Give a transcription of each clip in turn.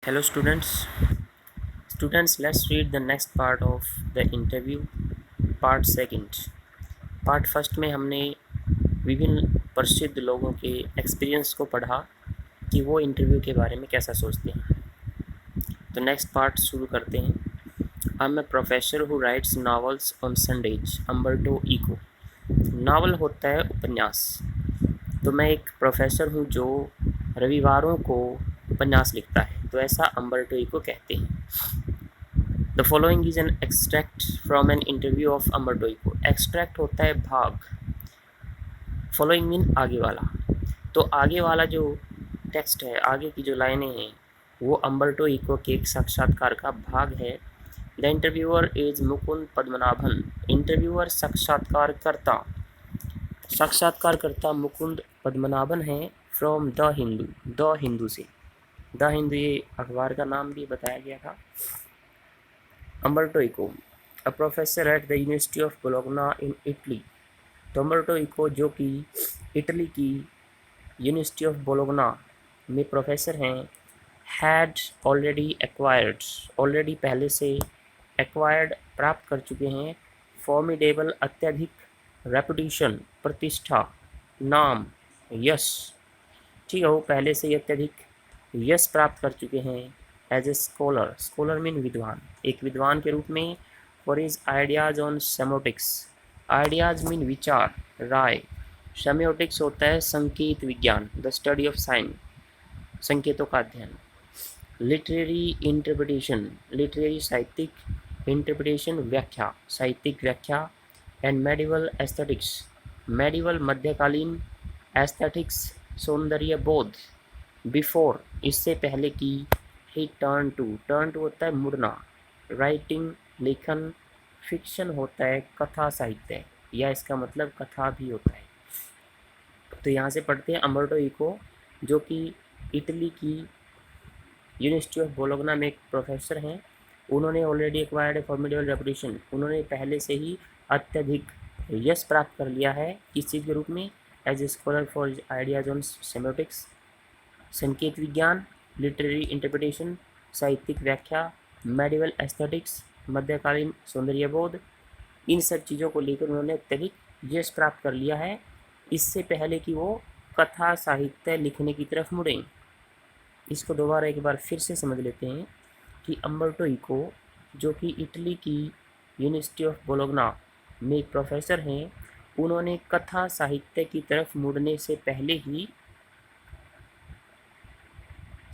Hello students, let's read the next part of the interview, part second. Part first में हमने विभिन्न प्रसिद्ध लोगों के एक्सपीरियंस को पढ़ा कि वो इंटरव्यू के बारे में कैसा सोचते हैं। तो नेक्स्ट पार्ट शुरू करते हैं। I am a professor who writes novels on Sundays, Umberto Eco. Novel होता है उपन्यास। तो मैं एक प्रोफेसर हूँ जो रविवारों को उपन्यास लिखता है, तो ऐसा अम्बर्टो इको कहते हैं। The following is an extract from an interview of Umberto Eco. Extract होता है भाग, फॉलोइंग मीन आगे वाला। तो आगे वाला जो टेक्स्ट है, आगे की जो लाइनें हैं, वो अम्बर्टो इको के एक साक्षात्कार का भाग है। The interviewer is Mukund Padmanabhan. Interviewer साक्षात्कारकर्ता मुकुंद पद्मनाभन है from the Hindu, the Hindu से। द हिंदू ये अखबार का नाम भी बताया गया था। Umberto Eco, a professor at the University of Bologna in Italy. तो अम्बर्टो इको जो कि इटली की यूनिवर्सिटी ऑफ बोलोग्ना में प्रोफेसर हैं, हैड ऑलरेडी एक्वायर्ड, ऑलरेडी पहले से एक्वायर्ड प्राप्त कर चुके हैं, फॉर्मिडेबल अत्यधिक, रेपुटेशन प्रतिष्ठा, नाम, यश। ठीक है, वो पहले से ही अत्यधिक यश प्राप्त कर चुके हैं as a scholar. Scholar mean विद्वान, एक विद्वान के रूप में। For is ideas on semiotics. Ideas mean विचार, राय। सेमियोटिक्स होता है संकेत विज्ञान, द स्टडी ऑफ साइन, संकेतों का अध्ययन। लिटरेरी इंटरप्रिटेशन, लिटरेरी साहित्यिक, इंटरप्रिटेशन व्याख्या, साहित्यिक व्याख्या। एंड मेडिवल एस्थेटिक्स, मेडिवल मध्यकालीन, एस्थेटिक्स सौंदर्य बोध। बिफोर इससे पहले की। ही टर्न टू, टर्न टू होता है मुड़ना। राइटिंग लेखन। फिक्शन होता है कथा साहित्य, या इसका मतलब कथा भी होता है। तो यहाँ से पढ़ते हैं अम्बर्टो इको जो कि इटली की यूनिवर्सिटी ऑफ बोलोग्ना में एक प्रोफेसर हैं। उन्होंने ऑलरेडी एक्वायर्ड ए फॉर्मिडेबल रेपुटेशन, उन्होंने पहले से ही अत्यधिक यश प्राप्त कर लिया है किस चीज़ के रूप में, as a scholar for ideas on semiotics, संकेत विज्ञान, लिटरेरी इंटरप्रिटेशन, साहित्यिक व्याख्या, मेडिवल एस्थेटिक्स, मध्यकालीन सौंदर्यबोध। इन सब चीज़ों को लेकर उन्होंने अत्यधिक यश प्राप्त कर लिया है, इससे पहले कि वो कथा साहित्य लिखने की तरफ मुड़ें। इसको दोबारा एक बार फिर से समझ लेते हैं कि अम्बर्टो इको जो कि इटली की यूनिवर्सिटी ऑफ बोलोग्ना में एक प्रोफेसर हैं, उन्होंने कथा साहित्य की तरफ मुड़ने से पहले ही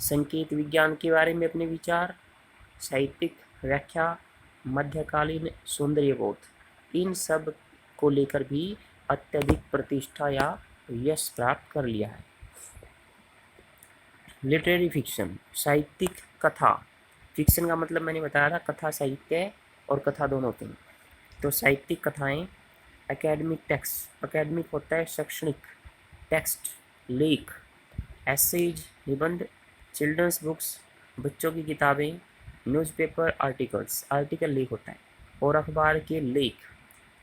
संकेत विज्ञान के बारे में अपने विचार, साहित्यिक व्याख्या, मध्यकालीन सौंदर्यबोध, इन सब को लेकर भी अत्यधिक प्रतिष्ठा या यश प्राप्त कर लिया है। लिटरेरी फिक्शन, साहित्यिक कथा। फिक्शन का मतलब मैंने बताया था, कथा साहित्य और कथा दोनों होते हैं। तो साहित्यिक कथाएं। एकेडमिक टेक्स्ट, एकेडमिक होता है शैक्षणिक, टेक्स्ट लेख, एसेज निबंध, चिल्ड्रंस बुक्स बच्चों की किताबें, न्यूज़पेपर आर्टिकल्स, आर्टिकल लेख होता है, और अखबार के लेख।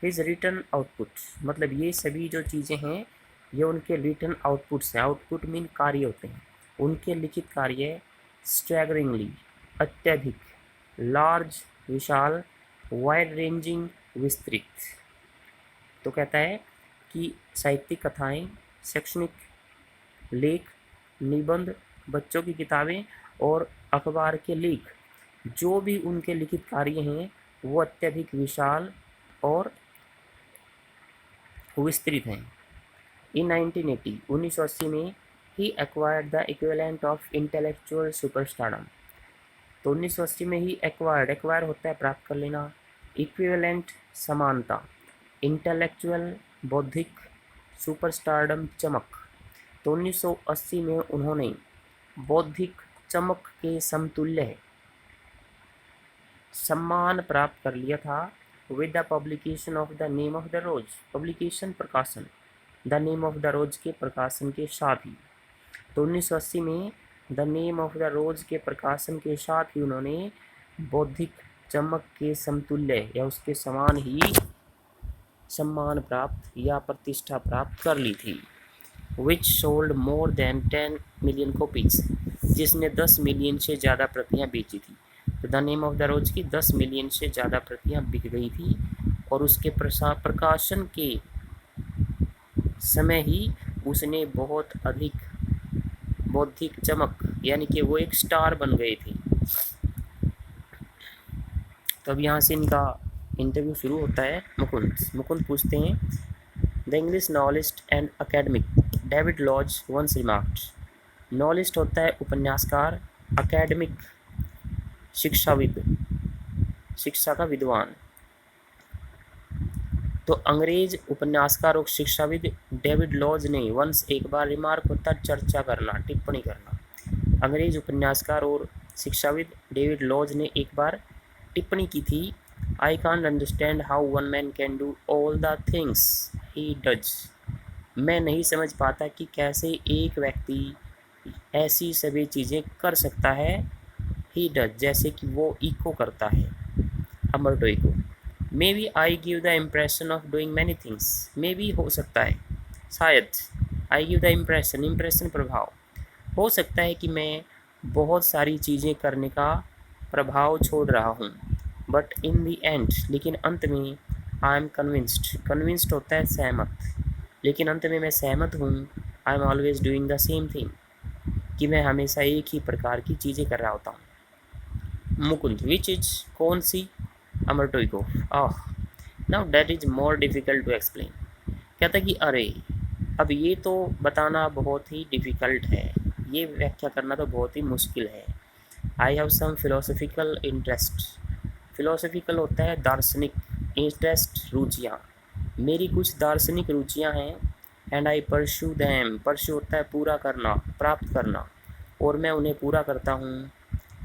हिज रिटर्न आउटपुट, मतलब ये सभी जो चीज़ें हैं ये उनके रिटर्न आउटपुट्स हैं। आउटपुट मीन कार्य होते हैं, उनके लिखित कार्य। स्टैगरिंगली अत्यधिक, लार्ज विशाल, वाइड रेंजिंग विस्तृत। तो कहता है कि साहित्यिक कथाएं, शैक्षणिक लेख, निबंध, बच्चों की किताबें और अखबार के लेख, जो भी उनके लिखित कार्य हैं वो अत्यधिक विशाल और विस्तृत हैं। इन 1980, 1980 में ही acquired the equivalent of intellectual superstardom. तो 1980 में ही एक्वायर होता है प्राप्त कर लेना, इक्विवेलेंट समानता, इंटेलेक्चुअल बौद्धिक, सुपरस्टारडम चमक। तो 1980 में उन्होंने बौद्धिक चमक के समतुल्य सम्मान प्राप्त कर लिया था। With the publication of the name of the rose, publication प्रकाशन, the name of the rose के प्रकाशन के साथ ही। तो 1980 में the name of the rose के प्रकाशन के साथ ही उन्होंने बौद्धिक चमक के समतुल्य या उसके समान ही सम्मान प्राप्त या प्रतिष्ठा प्राप्त कर ली थी। Which sold more than 10 million copies, जिसने 10 मिलियन से ज़्यादा प्रतियां बेची थी। तो the name of the Rose की 10 मिलियन से ज़्यादा प्रतियां बिक गई थी और उसके प्रकाशन के समय ही उसने बहुत अधिक बौद्धिक चमक, यानी कि वो एक स्टार बन गए थे। तो अब यहाँ से इनका इंटरव्यू शुरू होता है। मुकुंद पूछते हैं, the English novelist and academic David Lodge once remarked. Novelist होता है उपन्यासकार, अकेडमिक शिक्षाविद, शिक्षा का विद्वान। तो अंग्रेज उपन्यासकार और शिक्षाविद डेविड लॉज ने वंस एक बार, रिमार्क होता है चर्चा करना, टिप्पणी करना। अंग्रेज उपन्यासकार और शिक्षाविद डेविड लॉज ने एक बार टिप्पणी की थी, I can't understand how one man can do all the things he does. मैं नहीं समझ पाता कि कैसे एक व्यक्ति ऐसी सभी चीज़ें कर सकता है, ही डज, जैसे कि वो इको करता है, Umberto Eco. Maybe I give the impression of doing many things. Maybe हो सकता है, शायद, I give the impression, impression प्रभाव, हो सकता है कि मैं बहुत सारी चीज़ें करने का प्रभाव छोड़ रहा हूँ। बट इन दी एंड, लेकिन अंत में, आई एम कन्विंस्ड, कन्विंस्ड होता है सहमत, लेकिन अंत में मैं सहमत हूँ, I am always doing the same thing, कि मैं हमेशा एक ही प्रकार की चीज़ें कर रहा होता हूँ। मुकुंद, विच इज, कौन सी, Umberto Eco, now that is more difficult to explain. कहता कि अरे, अब ये तो बताना बहुत ही डिफ़िकल्ट है, ये व्याख्या करना तो बहुत ही मुश्किल है। I have some philosophical interest, philosophical होता है दार्शनिक, इंटरेस्ट रुचियाँ, मेरी कुछ दार्शनिक रुचियाँ हैं। And I pursue them, pursue होता है पूरा करना, प्राप्त करना, और मैं उन्हें पूरा करता हूँ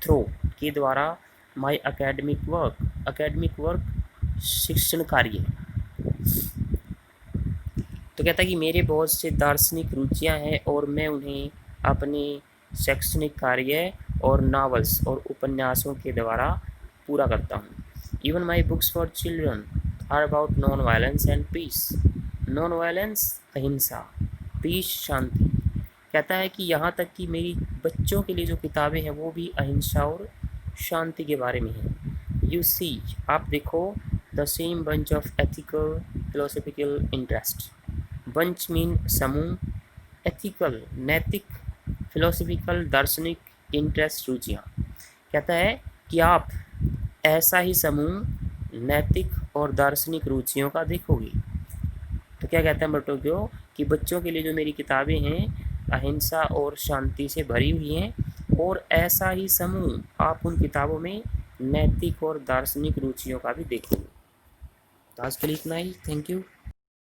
थ्रू, के द्वारा, माई अकेडमिक वर्क, अकेडमिक वर्क शिक्षण कार्य। तो कहता है कि मेरे बहुत से दार्शनिक रुचियाँ हैं और मैं उन्हें अपने शैक्षणिक कार्य और नावल्स और उपन्यासों के द्वारा पूरा करता हूँ। Even my books for children are about non violence and peace, non violence अहिंसा, पीस शांति। कहता है कि यहाँ तक कि मेरी बच्चों के लिए जो किताबें हैं वो भी अहिंसा और शांति के बारे में है। यू सी, आप देखो, the same bunch of ethical philosophical interest, bunch mean समूह, एथिकल नैतिक, फिलोसफिकल दार्शनिक, इंटरेस्ट रुचियाँ। कहता है कि आप ऐसा ही समूह नैतिक और दार्शनिक रुचियों का देखोगे। तो क्या कहता है अमर्टो इको कि बच्चों के लिए जो मेरी किताबें हैं अहिंसा और शांति से भरी हुई हैं, और ऐसा ही समूह आप उन किताबों में नैतिक और दार्शनिक रुचियों का भी देखोगे। तो आज के लिए इतना ही, थैंक यू।